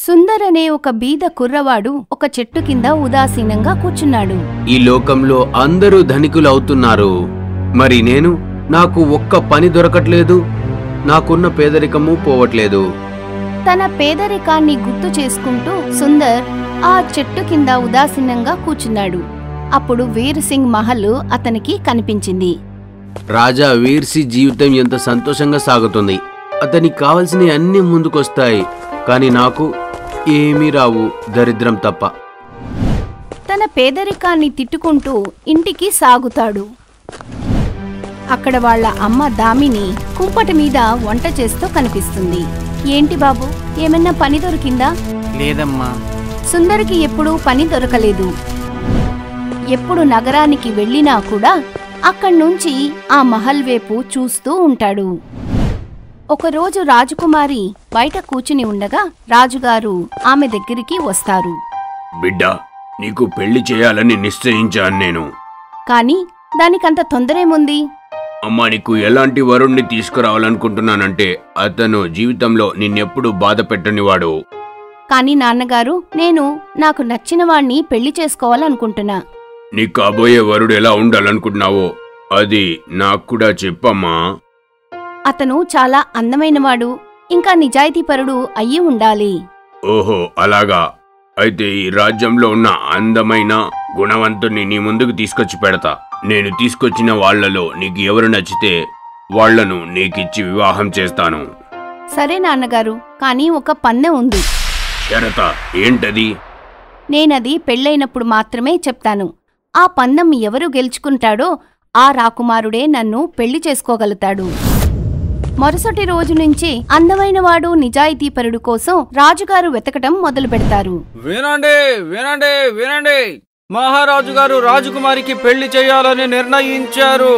సుందర్ అనే ఒక బీద కుర్రవాడు ఒక చెట్టు కింద ఉదాసీనంగా కూర్చున్నాడు. ఈ లోకంలో అందరూ ధనికులవుతున్నారు, మరి నేను? నాకు ఒక్క పని దొరకట్లేదు, నాకున్న పేదరికము పోవట్లేదు. తన పేదరికాన్ని గుర్తు చేసుకుంటూ సుందర్ ఆ చెట్టు కింద ఉదాసీనంగా కూర్చున్నాడు. అప్పుడు వీర్ సింగ్ మహల్ అతనికి కనిపించింది. రాజా వీర్ సింగ్ జీవితం ఎంత సంతోషంగా సాగుతుంది. అతనికి కావలసినవి అన్ని ముందుకొస్తాయి, కానీ నాకు ఏమీ రావు, దరిద్రం తప్ప. తన పేదరికాన్ని తిట్టుకుంటూ ఇంటికి సాగుతాడు. అక్కడ వాళ్ళ అమ్మ దామిని కుంపటి మీద వంట చేస్తూ కనిపిస్తుంది. ఏంటి బాబు, ఏమన్నా పని దొరికిందా? లేదమ్మా. సుందర్కి ఎప్పుడూ పని దొరకలేదు. ఎప్పుడు నగరానికి వెళ్ళినా కూడా అక్కడ్నుంచి ఆ మహల్ వైపు చూస్తూ ఉంటాడు. ఒకరోజు రాజకుమారి బయట కూచుని ఉండగా రాజుగారు ఆమె దగ్గరికి వస్తారు. బిడ్డా, నీకు పెళ్లి చేయాలని నిశ్చయించాను నేను. కాని దానికంత తొందరేముంది? అమ్మా, నీకు ఎలాంటి వరుణ్ణి తీసుకురావాలనుకుంటున్నానంటే అతను జీవితంలో నిన్నెప్పుడు బాధ పెట్టనివాడు. కాని నాన్నగారు, నాకు నచ్చిన వాణ్ణి పెళ్లి చేసుకోవాలనుకుంటున్నా. నీ కాబోయే వరుడు ఎలా ఉండాలనుకుంటున్నావో అది నాకు కూడా చెప్పమ్మా. అతను చాలా అందమైనవాడు, ఇంకా నిజాయితీపరుడు అయ్యి ఉండాలి. ఓహో, అలాగా. అయితే ఈ రాజ్యంలో ఉన్న అందమైన గుణవంతుణ్ణి నీ ముందుకు తీసుకొచ్చి పెడతా. నేను తీసుకొచ్చిన వాళ్లలో నీకు ఎవరు నచ్చితే వాళ్లను నీకిచ్చి వివాహం చేస్తాను. సరే నాన్నగారు, కానీ ఒక పందెం ఉంది. షరత ఏంటది? నేనది పెళ్ళైనప్పుడు మాత్రమే చెప్తాను. ఆ పందెం ఎవరు గెలుచుకుంటాడో ఆ రాకుమారుడే నన్ను పెళ్లి చేసుకోగలుగుతాడు. మరుసటి రోజు నుంచి అందమైనవాడు నిజాయితీపరుడు కోసం రాజుగారు వెతకటం మొదలు పెడతారు. వినండి వినండి వినండి, మహారాజు గారు రాజకుమారికి పెళ్లి చేయాలని నిర్ణయించారు.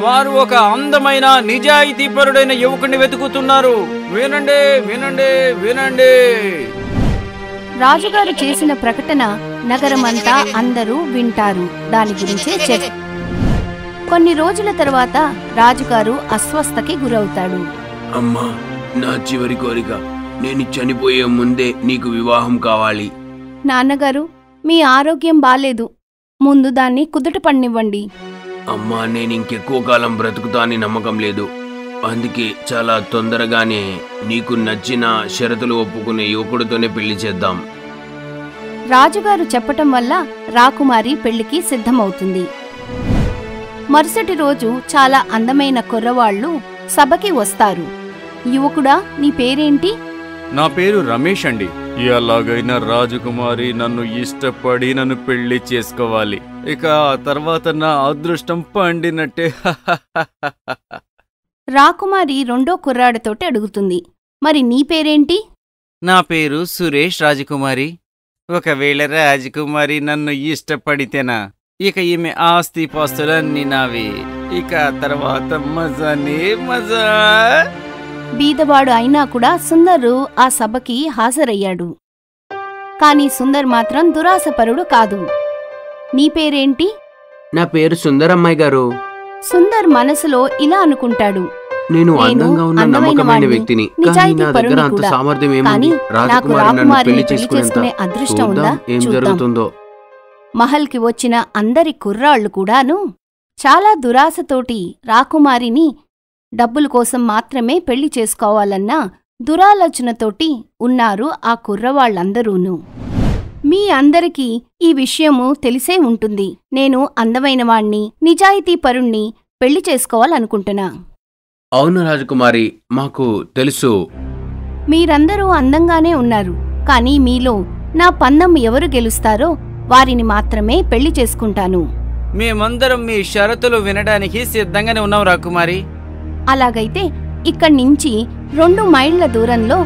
వారు ఒక అందమైన నిజాయితీపరుడైన యువకుడిని వెతుకుతున్నారు. వినండి వినండి వినండి. రాజుగారు చేసిన ప్రకటన నగరమంతా అందరూ వింటారు. దాని గురించే చర్చ. కొన్ని రోజుల తర్వాత రాజుగారు అస్వస్థకి గురవుతాడు. అమ్మా, నా చివరి కోరిక, నేను చనిపోయే ముందే నీకు వివాహం కావాలి. నాన్నగారు, మీ ఆరోగ్యం బాలేదు, ముందు దాన్ని కుదుట పడినివ్వండి. అమ్మా, నేను ఇంకెక్కువ కాలం బ్రతుకుతాని నమ్మకం లేదు. అందుకే చాలా తొందరగానే నీకు నచ్చిన షరతులు ఒప్పుకునే యువకుడితోనే పెళ్లి చేద్దాం. రాజుగారు చెప్పటం వల్ల రాకుమారి పెళ్లికి సిద్ధమవుతుంది. మరుసటి రోజు చాలా అందమైన కుర్రవాళ్లు సభకి వస్తారు. యువకుడా, నీ పేరేంటి? నా పేరు రమేష్ అండి. ఎలాగైనా రాజకుమారి నన్ను ఇష్టపడి నన్ను పెళ్లి చేసుకోవాలి. ఇక ఆ తర్వాత నా అదృష్టం పండినట్టే. రాకుమారి రెండో కుర్రాడితోటి అడుగుతుంది. మరి నీ పేరేంటి? నా పేరు సురేష్ రాజకుమారి. ఒకవేళ రాజకుమారి నన్ను ఇష్టపడితేనా ఇక ఈమె ఆస్తిపాస్తులన్నీ నావి. ఇక తర్వాత మజానే మజా. బీదవాడు అయినా కూడా సుందరు ఆ సభకి హాజరయ్యాడు. కాని సుందర్ మాత్రం దురాశపరుడు కాదు. నీ పేరేంటి? నా పేరు సుందరమ్మాయి గారు. సుందర్ మనసులో ఇలా అనుకుంటాడు. నేను అందంగా ఉన్న నమ్మకమైన వ్యక్తిని, కానీ నా దగ్గర అంత సామర్థ్యం ఏముంది? రాజకుమారి నన్ను పెళ్లి చేసుకునే అదృష్టం ఉందా? ఏం జరుగుతుందో. మహల్కి వచ్చిన అందరి కుర్రాళ్లు కూడాను చాలా దురాశతోటి రాకుమారిని డబ్బుల కోసం మాత్రమే పెళ్లి చేసుకోవాలన్న దురాలోచనతోటి ఉన్నారు ఆ కుర్రవాళ్లందరూను. మీ అందరికీ ఈ విషయము తెలిసే ఉంటుంది. నేను అందమైనవాణ్ణి, నిజాయితీపరుణ్ణి పెళ్లి చేసుకోవాలనుకుంటున్నా. అవును రాజకుమారి, మాకు తెలుసు. మీరందరూ అందంగానే ఉన్నారు, కానీ మీలో నా పందెం ఎవరు గెలుస్తారో వారిని మాత్రమే పెళ్లి చేసుకుంటాను. మేమందరం మీ షరతులు వినడానికి సిద్ధంగానే ఉన్నాం రాకుమారి. అలాగైతే ఇక్కడ్నించి 2 మైళ్ల దూరంలో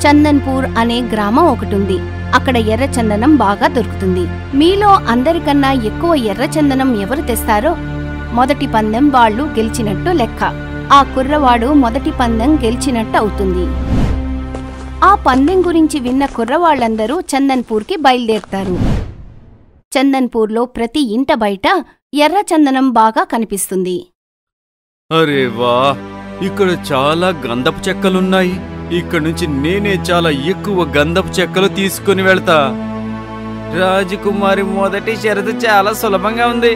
చందన్పూర్ అనే గ్రామం ఒకటుంది. అక్కడ ఎర్రచందనం బాగా దొరుకుతుంది. మీలో అందరికన్నా ఎక్కువ ఎర్రచందనం ఎవరు తెస్తారో మొదటి పందెం వాళ్లు గెలిచినట్టు లెక్క. ఆ కుర్రవాడు మొదటి పందెం గెలిచినట్టు అవుతుంది. ఆ పందెం గురించి విన్న కుర్రవాళ్లందరూ చందన్పూర్కి బయలుదేరతారు. చందన్పూర్లో ప్రతి ఇంట బయట ఎర్రచందనం బాగా కనిపిస్తుంది. అరే వా, ఇక్కడ చాలా గంధపు చెక్కలున్నాయి. ఇక్కడ నుంచి నేనే చాలా ఎక్కువ గంధపు చెక్కలు తీసుకుని వెళ్తా. రాజకుమారి మొదటి షరతు చాలా సులభంగా ఉంది.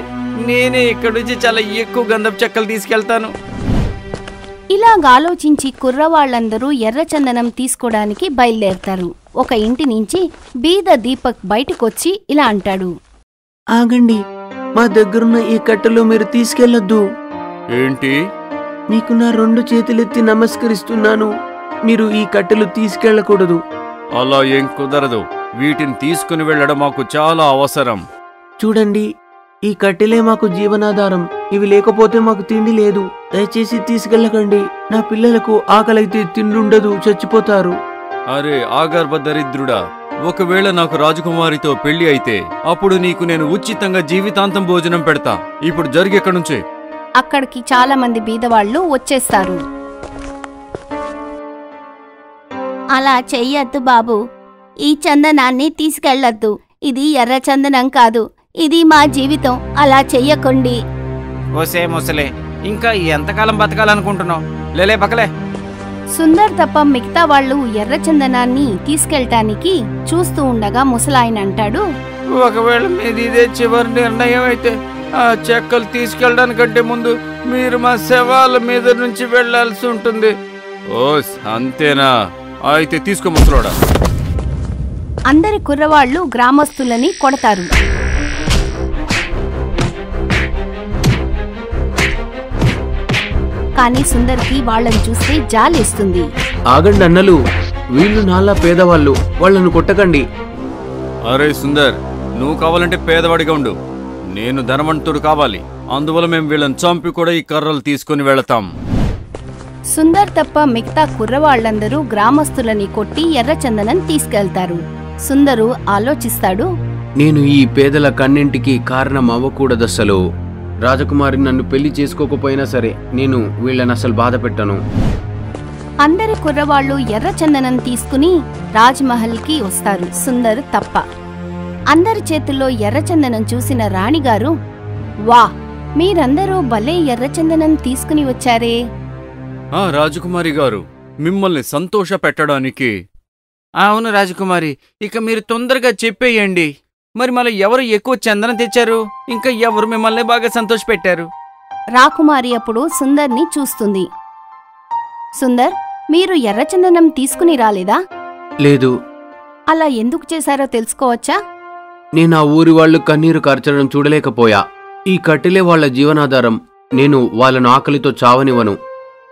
నేనే ఇక్కడ నుంచి చాలా ఎక్కువ గంధపు చెక్కలు తీసుకెళ్తాను. ఇలాగ ఆలోచించి కుర్రవాళ్ళందరూ ఎర్రచందనం తీసుకోవడానికి బయలుదేరతారు. ఒక ఇంటి నుంచి బీద దీపక్ బయటికొచ్చి ఇలా అంటాడు. ఆగండి, మా దగ్గరున్న ఈ కట్టెలు మీరు తీసుకెళ్లొద్దు. ఏంటి? మీకు నా 2 చేతులెత్తి నమస్కరిస్తున్నాను. మీరు ఈ కట్టెలు తీసుకెళ్లకూడదు. అలా ఏం కుదరదు. వీటిని తీసుకుని వెళ్ళడం మాకు చాలా అవసరం. చూడండి, ఈ కట్టెలే మాకు జీవనాధారం. ఇవి లేకపోతే మాకు తిండి లేదు. దయచేసి తీసుకెళ్ళకండి. నా పిల్లలకు ఆకలైతే తిండుండదు, చచ్చిపోతారు. అరే ఆగర్భ దరిద్రుడా, ఒకవేళ నాకు రాజకుమారితో పెళ్లి అయితే అప్పుడు నీకు నేను ఉచితంగా జీవితాంతం భోజనం పెడతా. ఇప్పుడు జరిగెక్కడి నుంచే. అక్కడికి చాలా మంది బీదవాళ్లు వచ్చేస్తారు. అలా చెయ్యొద్దు బాబు. ఈ చందనాన్ని తీసుకెళ్లొద్దు. ఇది ఎర్ర చందనం కాదు, ఇది మా జీవితం. అలా చెయ్యకండి. ఓసే ముసలే, ఇంకా ఎంతకాలం బతకాలనుకుంటున్నావు? లేలే పక్కలే. సుందర్ తప్ప మిగతా వాళ్ళు ఎర్రచందనాన్ని తీసుకెళ్ళటానికి చూస్తూ ఉండగా ముసలాయన అంటాడు. ఒకవేళ మీది ఇదే చివరి నిర్ణయం అయితే ఆ చెక్కలు తీసుకెళ్ళడానికంటే ముందు మీరు మా శవాల మీద నుంచి వెళ్లాల్సి ఉంటుంది. ఓస్ అంతేనా? అయితే తీసుకో ముసలోడా. అందరి కుర్రవాళ్లు గ్రామస్తులని కొడతారు. కానీ సుందర్కి వాళ్ళని చూస్తే జాలేస్తుంది. ఆగండి అన్నలు, వీళ్ళు నాలా పేదవాళ్ళు, వాళ్ళను కొట్టకండి. అరే సుందర్, నువ్వు కావాలంటే పేదవాడిగా ఉండు. నేను ధనవంతుడు కావాలి. అందువల్ల మేము వీళ్ళని చంపి కూడా ఈ కర్రలు తీసుకుని వెళతాం. సుందర్ తప్ప మిగతా కుర్రవాళ్లందరూ గ్రామస్తులని కొట్టి ఎర్రచందనం తీసుకెళ్తారు. సుందరు ఆలోచిస్తాడు. నేను ఈ పేదల కన్నింటికి కారణం అవ్వకూడదసలు. రాజకుమారి నన్ను పెళ్లి చేసుకోకపోయినా సరే నేను వీళ్ళని అసలు బాధ పెట్టను. అందరి కుర్రవాళ్లు ఎర్రచందనం తీసుకుని రాజ్మహల్కి వస్తారు. సుందర్ తప్ప. అందరి చేతుల్లో ఎర్రచందనం చూసిన రాణిగారు, వా, మీరందరూ భలే ఎర్రచందనం తీసుకుని వచ్చారే. ఆ రాజకుమారి గారు, మిమ్మల్ని సంతోష పెట్టడానికి. అవును రాజకుమారి, ఇక మీరు తొందరగా చెప్పేయండి. మరి మళ్ళీ ఎవరు ఎక్కువ చందనం తెచ్చారు? ఇంకా ఎవరు మిమ్మల్ని బాగా సంతోష పెట్టారు? రాకుమారి అప్పుడు సుందర్ని చూస్తుంది. సుందర్, మీరు ఎర్రచందనం తీసుకుని రాలేదా? లేదు. అలా ఎందుకు చేశారో తెలుసుకోవచ్చా? నేను ఆ ఊరి వాళ్ళు కన్నీరు కార్చడం చూడలేకపోయా. ఈ కట్టెలే వాళ్ల జీవనాధారం. నేను వాళ్ళను ఆకలితో చావనివ్వను.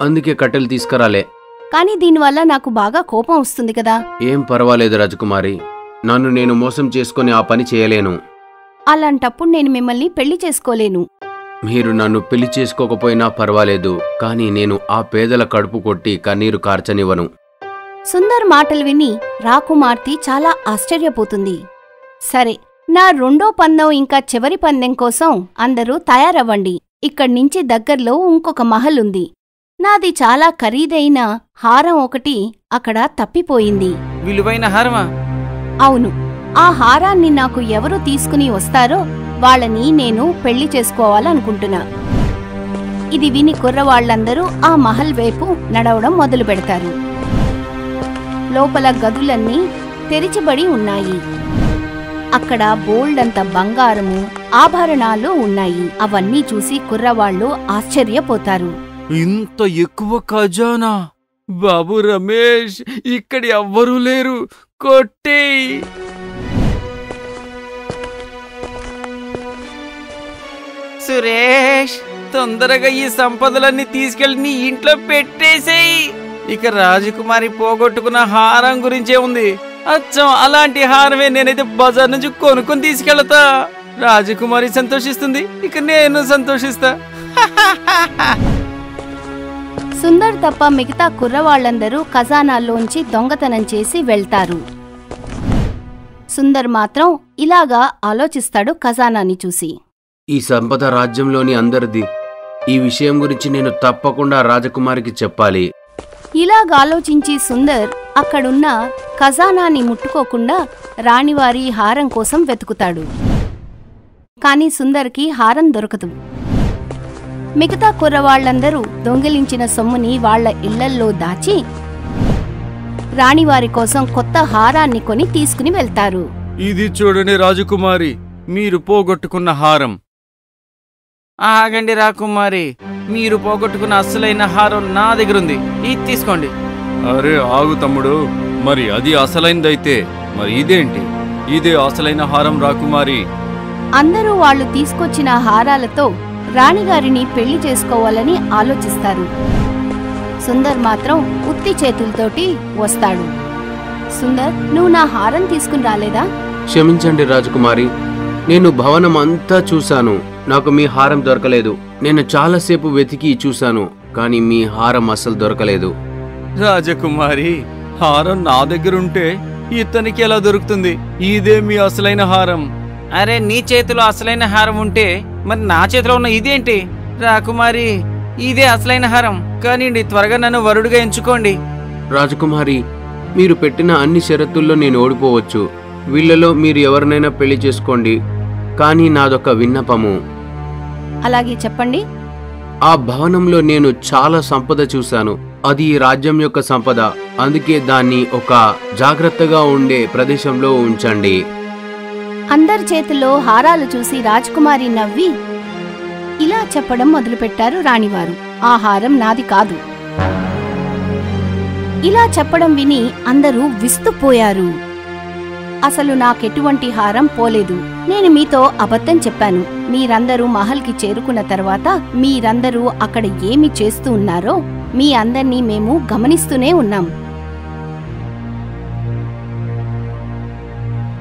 అందుకే కట్టెలు తీసుకురాలే. కానీ దీనివల్ల నాకు బాగా కోపం వస్తుంది కదా. ఏం పర్వాలేదు రాజకుమారి, నన్ను నేను మోసం చేసుకుని ఆ పని చేయలేను. అలాంటప్పుడు నేను మిమ్మల్ని పెళ్లి చేసుకోలేను. మీరు నన్ను పెళ్లి చేసుకోకపోయినా పర్వాలేదు, కానీ నేను ఆ పేదల కడుపు కొట్టి కన్నీరు కార్చనివ్వను. సుందర్ మాటలు విని రాకుమార్తె చాలా ఆశ్చర్యపోతుంది. సరే, నా 2వ పందెం ఇంకా చివరి పందెం కోసం అందరూ తయారవ్వండి. ఇక్కడ్నించి దగ్గర్లో ఇంకొక మహల్ ఉంది. నాది చాలా ఖరీదైన హారం ఒకటి అక్కడ తప్పిపోయింది. విలువైన హారమా? అవును. ఆ హారాన్ని నాకు ఎవరు తీసుకుని వస్తారో వాళ్ళని నేను పెళ్లి చేసుకోవాలనుకుంటున్నా. ఇది విని కుర్రవాళ్లందరూ ఆ మహల్ వైపు నడవడం మొదలు పెడతారు. లోపల గదులన్నీ తెరిచిబడి ఉన్నాయి. అక్కడ బోల్డంత బంగారము, ఆభరణాలు ఉన్నాయి. అవన్నీ చూసి కుర్రవాళ్లు ఆశ్చర్యపోతారు. ఇంత ఎక్కువ ఖజానా? బాబు రమేష్, ఇక్కడ ఎవ్వరూ లేరు, కొట్టేయ్. సురేష్, తొందరగా ఈ సంపదలన్నీ తీసుకెళ్లి నీ ఇంట్లో పెట్టేసేయ్. ఇక రాజకుమారి పోగొట్టుకున్న హారం గురించే ఉంది. అచ్చం అలాంటి హారమే నేనైతే బజార్ నుంచి కొనుక్కొని తీసుకెళ్తా. రాజకుమారి సంతోషిస్తుంది, ఇక నేను సంతోషిస్తా. సుందర్ తప్ప మిగతా కుర్రవాళ్లందరూ ఖజానాల్లోంచి దొంగతనం చేసి వెళ్తారు. సుందర్ మాత్రం ఇలాగా ఆలోచిస్తాడు ఖజానాని చూసి. ఈ సంపద రాజ్యంలోని అందరిది. ఈ విషయం గురించి నేను తప్పకుండా రాజకుమారికి చెప్పాలి. ఇలాగాలోచించి సుందర్ అక్కడున్న ఖజానాని ముట్టుకోకుండా రాణివారి హారం కోసం వెతుకుతాడు. కాని సుందర్కి హారం దొరకదు. మిగతా కుర్రవాళ్లందరూ దొంగిలించిన సొమ్ముని వాళ్ల ఇళ్లల్లో దాచి రాణివారి కోసం కొత్త హారాన్ని కొని తీసుకుని వెళ్తారు. ఇది చూడండి రాజకుమారి, మీరు పోగొట్టుకున్న హారం. ఆగండి రాకుమారి, మీరు పోగొట్టుకున్న అసలైన హారం నా దగ్గరుంది, ఇది తీసుకోండి. అరే ఆగు తమ్ముడు, మరి అది అసలైందైతే మరి ఇదేంటి? ఇదే అసలైన హారం రాకుమారి. అందరూ వాళ్ళు తీసుకొచ్చిన హారాలతో రాణిగారిని పెళ్లి చేసుకోవాలని ఆలోచిస్తారు. సుందర్ మాత్రం ఉత్తి చేతులతోటి వస్తాడు. సుందర్, నువ్వు నా హారం తీసుకుని రాలేదా? క్షమించండి రాజకుమారి, నేను భవనం అంతా చూశాను, నాకు మీ హారం దొరకలేదు. నేను చాలాసేపు వెతికి చూశాను, కానీ మీ హారం అస్సలు దొరకలేదు. రాజకుమారి, హారం నా దగ్గరుంటే ఇతనికి ఎలా దొరుకుతుంది? ఇదే మీ అసలైన హారం. అరే, నీ చేతిలో అసలైన హారం ఉంటే మరి నా చేతిలో ఉన్న ఇదేంటి? రాకుమారి, ఇదే అసలైన హారం, కానివ్వండి, త్వరగా నన్ను వరుడుగా ఎంచుకోండి. రాజకుమారి, మీరు పెట్టిన అన్ని షరతుల్లో నేను ఓడిపోవచ్చు. వీళ్ళలో మీరు ఎవరినైనా పెళ్లి చేసుకోండి, కానీ నాదొక విన్నపము. అలాగే చెప్పండి. ఆ భవనంలో నేను చాలా సంపద చూశాను. అది ఈ రాజ్యం యొక్క సంపద, అందుకే దాన్ని ఒక జాగ్రత్తగా ఉండే ప్రదేశంలో ఉంచండి. అందరి చేతుల్లో హారాలు చూసి రాజకుమారి నవ్వి ఇలా చెప్పడం మొదలుపెట్టారు రాణివారు. ఆ హారం నాది కాదు. ఇలా చెప్పడం విని అందరూ విస్తుపోయారు. అసలు నాకెటువంటి హారం పోలేదు. నేను మీతో అబద్ధం చెప్పాను. మీరందరూ మహల్కి చేరుకున్న తర్వాత మీరందరూ అక్కడ ఏమి చేస్తూ ఉన్నారో మీ అందర్నీ మేము గమనిస్తూనే ఉన్నాం.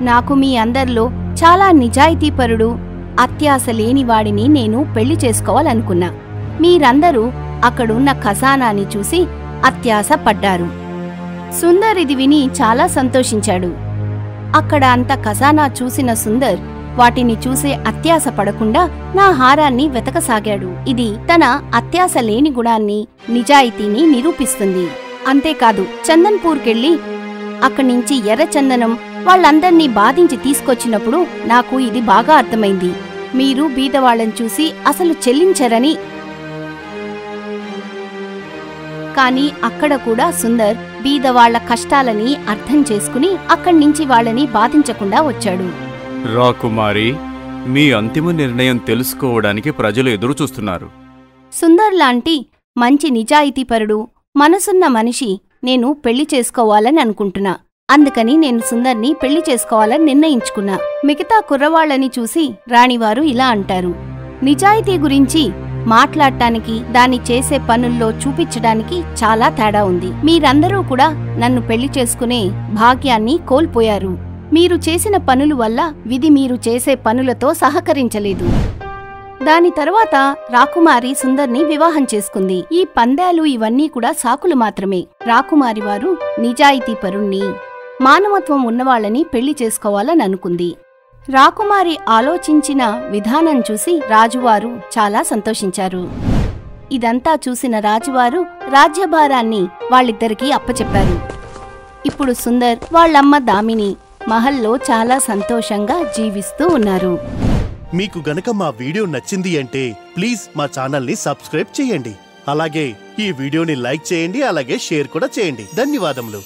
నాకు మీ అందరిలో చాలా నిజాయితీపరుడు, అత్యాశ లేనివాడిని నేను పెళ్లి చేసుకోవాలనుకున్నా. మీరందరూ అక్కడున్న ఖజానాని చూసి అత్యాశ పడ్డారు. సుందర్ ఇది విని చాలా సంతోషించాడు. అక్కడ అంత ఖజానా చూసిన సుందర్ వాటిని చూసే అత్యాశ పడకుండా నా హారాన్ని వెతకసాగాడు. ఇది తన అత్యాశ లేని గుణాన్ని, నిజాయితీని నిరూపిస్తుంది. అంతేకాదు, చందన్పూర్కెళ్ళి అక్కడ్నించి ఎర్రచందనం వాళ్ళందర్నీ బాధించి తీసుకొచ్చినప్పుడు నాకు ఇది బాగా అర్థమైంది. మీరు బీదవాళ్లను చూసి అసలు చెల్లించరని. కాని అక్కడ కూడా సుందర్ బీదవాళ్ల కష్టాలని అర్థం చేసుకుని అక్కడ్నించి వాళ్ళని బాధించకుండా వచ్చాడు. రాకుమారి, మీ అంతిమ నిర్ణయం తెలుసుకోవడానికి ప్రజలు ఎదురు చూస్తున్నారు. సుందర్ లాంటి మంచి నిజాయితీపరుడు, మనసున్న మనిషి నేను పెళ్లి చేసుకోవాలని అనుకుంటున్నా. అందుకని నేను సుందర్ని పెళ్లి చేసుకోవాలని నిర్ణయించుకున్నా. మిగతా కుర్రవాళ్లని చూసి రాణివారు ఇలా అంటారు. నిజాయితీ గురించి మాట్లాడటానికి, దాన్ని చేసే పనుల్లో చూపించడానికి చాలా తేడా ఉంది. మీరందరూ కూడా నన్ను పెళ్లి చేసుకునే భాగ్యాన్ని కోల్పోయారు. మీరు చేసిన పనుల వల్ల విధి మీరు చేసే పనులతో సహకరించలేదు. దాని తర్వాత రాకుమారి సుందర్ని వివాహం చేసుకుంది. ఈ పందాలు ఇవన్నీ కూడా సాకులు మాత్రమే. రాకుమారి వారు నిజాయితీపరుణ్ణి, మానవత్వం ఉన్నవాళ్లని పెళ్లి చేసుకోవాలని అనుకుంది. రాకుమారి ఆలోచించిన విధానం చూసి రాజువారు చాలా సంతోషించారు. ఇదంతా చూసిన రాజువారు రాజ్యభారాన్ని వాళ్ళిద్దరికీ అప్పచెప్పారు. ఇప్పుడు సుందర్ వాళ్ళమ్మ దామిని మహల్లో చాలా సంతోషంగా జీవిస్తూ ఉన్నారు. మీకు గనక మా వీడియో నచ్చింది అంటే ప్లీజ్ మా ఛానల్ని సబ్స్క్రైబ్ చేయండి. అలాగే ఈ వీడియోని లైక్ చేయండి, అలాగే షేర్ కూడా చేయండి. ధన్యవాదములు.